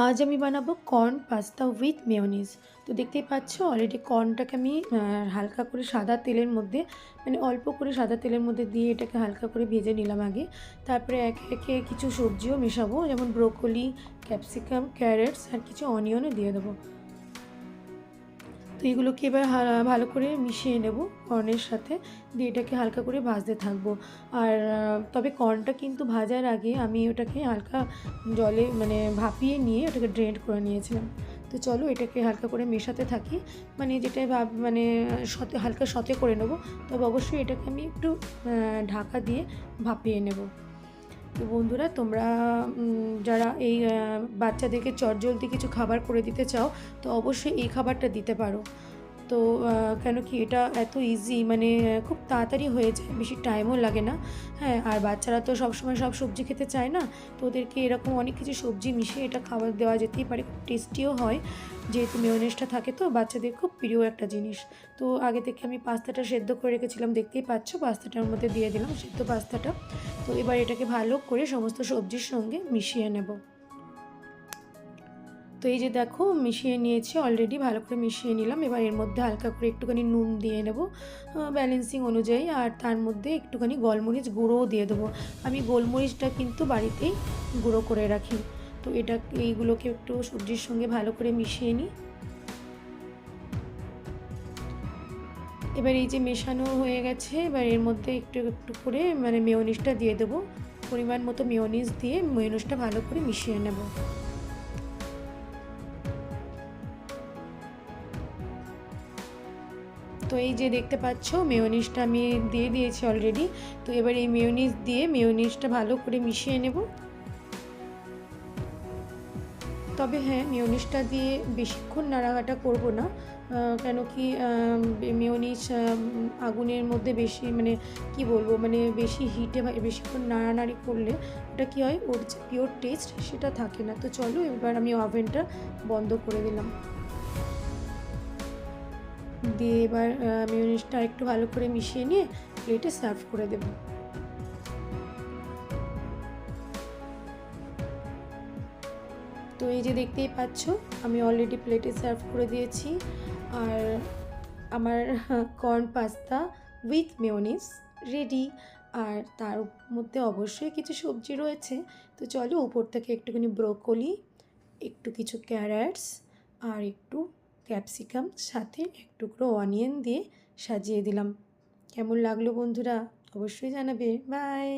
আজ আমি বানাবো কর্ন পাস্তা উইথ মেয়োনিজ। তো দেখতেই পাচ্ছ অলরেডি কর্নটাকে আমি হালকা করে সাদা তেলের মধ্যে মানে অল্প করে সাদা তেলের মধ্যে দিয়ে এটাকে হালকা করে ভেজে নিলাম আগে। তারপরে একে একে কিছু সবজিও মেশাবো, যেমন ব্রোকলি, ক্যাপসিকাম, ক্যারেটস আর কিছু অনিয়নও দিয়ে দেবো। তো এগুলোকে এবার ভালো করে মিশিয়ে নেব কর্নের সাথে, দিয়ে এটাকে হালকা করে ভাজতে থাকবো। আর তবে কর্নটা কিন্তু ভাজার আগে আমি ওটাকে হালকা জলে মানে ভাপিয়ে নিয়ে ওটাকে ড্রেন করে নিয়েছিলাম। তো চলো এটাকে হালকা করে মেশাতে থাকি, মানে যেটা মানে হালকা সতে করে নেব। তবে অবশ্যই এটাকে আমি একটু ঢাকা দিয়ে ভাপিয়ে নেব। তো বন্ধুরা, তোমরা যারা এই বাচ্চাদেরকে চটজলদি কিছু খাবার করে দিতে চাও, তো অবশ্যই এই খাবারটা দিতে পারো। তো কেন কি এটা এত ইজি, মানে খুব তাড়াতাড়ি হয়ে যায়, বেশি টাইমও লাগে না। হ্যাঁ, আর বাচ্চারা তো সবসময় সব সবজি খেতে চায় না, তো ওদেরকে এরকম অনেক কিছু সবজি মিশিয়ে এটা খাবার দেওয়া যেতেই পারে, খুব টেস্টিও হয়। যেহেতু মেয়োনেজটা থাকে তো বাচ্চাদের খুব প্রিয় একটা জিনিস। তো আগে থেকে আমি পাস্তাটা সেদ্ধ করে রেখেছিলাম, দেখতেই পাচ্ছ পাস্তাটার মধ্যে দিয়ে দিলাম সেদ্ধ পাস্তাটা। তো এবার এটাকে ভালো করে সমস্ত সবজির সঙ্গে মিশিয়ে নেব। তো এই যে দেখো মিশিয়ে নিয়েছি অলরেডি, ভালো করে মিশিয়ে নিলাম। এবার এর মধ্যে হালকা করে একটুখানি নুন দিয়ে নেব ব্যালেন্সিং অনুযায়ী, আর তার মধ্যে একটুখানি গোলমরিচ গুঁড়োও দিয়ে দেবো। আমি গোলমরিচটা কিন্তু বাড়িতেই গুঁড়ো করে রাখি। তো এইগুলোকে একটু সবজির সঙ্গে ভালো করে মিশিয়ে নিই। এবার এই যে মেশানো হয়ে গেছে, এবার এর মধ্যে একটু একটু করে মানে মেয়োনিজটা দিয়ে দেবো। পরিমাণ মতো মেয়োনিজ দিয়ে মেয়োনিজটা ভালো করে মিশিয়ে নেব। তো এই যে দেখতে পাচ্ছ মেয়োনিজটা আমি দিয়ে দিয়েছি অলরেডি। তো এবার এই মেয়োনিজ দিয়ে মেয়োনিজটা ভালো করে মিশিয়ে নেব। তবে হ্যাঁ, মেয়োনিজটা দিয়ে বেশিক্ষণ নাড়াঘাটা করব না, কেন কি মেয়োনিজ আগুনের মধ্যে বেশি মানে কি বলবো, মানে বেশি হিটে বেশিক্ষণ নাড়ানাড়ি করলে ওটা কি হয়, ওর যে পিওর টেস্ট সেটা থাকে না। তো চলো এবার আমি ওভেনটা বন্ধ করে দিলাম, দিয়ে এবার মেয়োনিজটা একটু ভালো করে মিশিয়ে নিয়ে প্লেটে সার্ভ করে দেবো। তো এই যে দেখতেই পাচ্ছ আমি অলরেডি প্লেটে সার্ভ করে দিয়েছি। আর আমার corn pasta with mayonnaise ready. আর তার মধ্যে অবশ্যই কিছু সবজি রয়েছে। তো চলো উপর থেকে একটুখানি ব্রোকলি, একটু কিছু ক্যারেটস আর একটু ক্যাপসিকাম, সাথে এক টুকরো অনিয়ন দিয়ে সাজিয়ে দিলাম। কেমন লাগলো বন্ধুরা, অবশ্যই জানাবে। বাই।